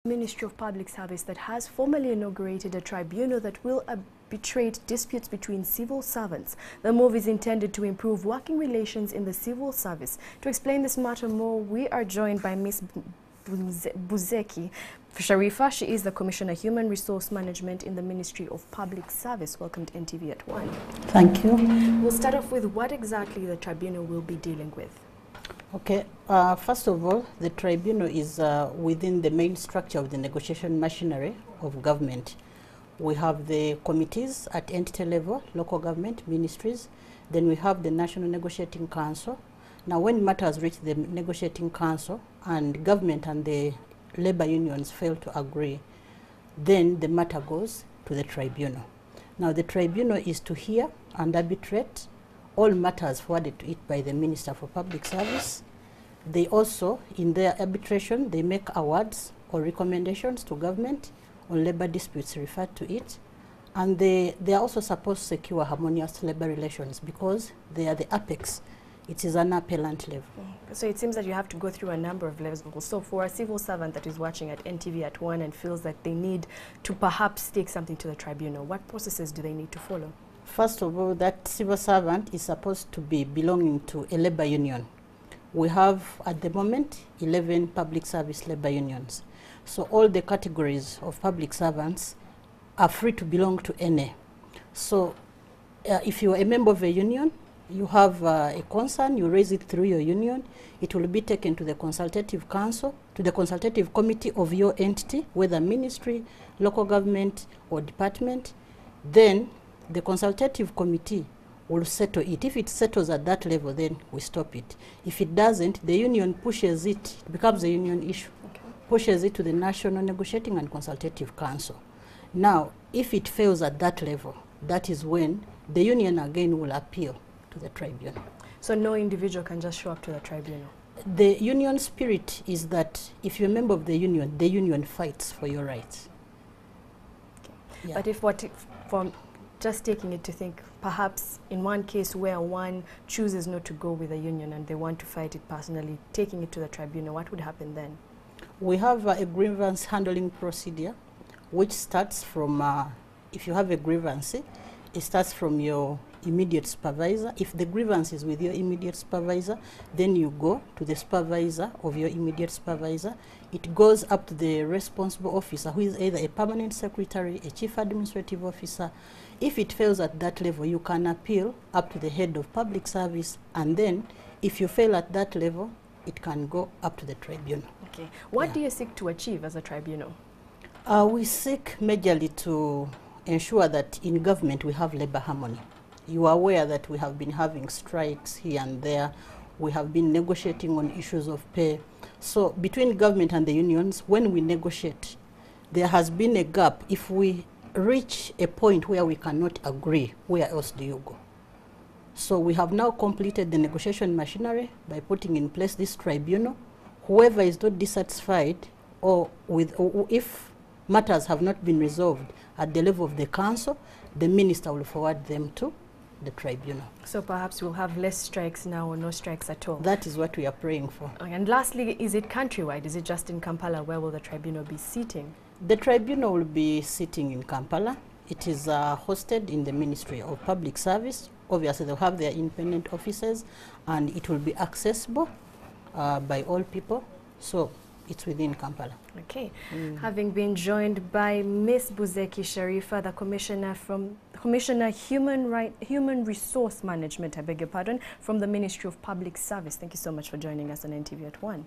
Ministry of Public Service that has formally inaugurated a tribunal that will arbitrate disputes between civil servants. The move is intended to improve working relations in the civil service. To explain this matter more, we are joined by Ms. Buzeki Sharifa. She is the Commissioner Human Resource Management in the Ministry of Public Service. Welcome to NTV at 1. Thank you. We'll start off with what exactly the tribunal will be dealing with. Okay, first of all, the tribunal is within the main structure of the negotiation machinery of government. We have the committees at entity level, local government, ministries. Then we have the National Negotiating Council. Now, when matters reach the Negotiating Council and government and the labor unions fail to agree, then the matter goes to the tribunal. Now, the tribunal is to hear and arbitrate all matters forwarded to it by the Minister for Public Service. They also, in their arbitration, they make awards or recommendations to government on labor disputes referred to it. And they are also supposed to secure harmonious labor relations because they are the apex. It is an appellant level. So it seems that you have to go through a number of levels. So for a civil servant that is watching at NTV at 1 and feels that they need to perhaps take something to the tribunal, what processes do they need to follow? First of all, that civil servant is supposed to be belonging to a labor union. We have, at the moment, 11 public service labor unions. So all the categories of public servants are free to belong to any. So if you are a member of a union, you have a concern, you raise it through your union, it will be taken to the consultative council, to the consultative committee of your entity, whether ministry, local government, or department. Then the consultative committee will settle it. If it settles at that level, then we stop it. If it doesn't, the union pushes it, it becomes a union issue, pushes it to the National Negotiating and Consultative Council. Now, if it fails at that level, that is when the union again will appeal to the tribunal. So no individual can just show up to the tribunal? The union spirit is that if you're a member of the union fights for your rights. Okay. Yeah. But if from just taking it to think, perhaps in one case where one chooses not to go with the union and they want to fight it personally, taking it to the tribunal, what would happen then? We have a grievance handling procedure, which starts from, if you have a grievance, it starts from your immediate supervisor. If the grievance is with your immediate supervisor, then you go to the supervisor of your immediate supervisor. It goes up to the responsible officer, who is either a permanent secretary, a chief administrative officer. If it fails at that level, you can appeal up to the head of public service, and then if you fail at that level, it can go up to the tribunal. Okay. What do you seek to achieve as a tribunal? We seek majorly to ensure that in government we have labor harmony. You are aware that we have been having strikes here and there. We have been negotiating on issues of pay. So between government and the unions, when we negotiate, there has been a gap. If we reach a point where we cannot agree, where else do you go? So we have now completed the negotiation machinery by putting in place this tribunal. Whoever is not dissatisfied or if matters have not been resolved at the level of the council, the minister will forward them to the tribunal. So perhaps we'll have less strikes now or no strikes at all. That is what we are praying for. And lastly, is it countrywide? Is it just in Kampala? Where will the tribunal be sitting? The tribunal will be sitting in Kampala. It is hosted in the Ministry of Public Service. Obviously, they'll have their independent offices, and it will be accessible by all people. So it's within Kampala. Okay. Having been joined by Ms. Buzeki Sharifa, the Commissioner Human Resource Management, I beg your pardon, from the Ministry of Public Service. Thank you so much for joining us on NTV at 1.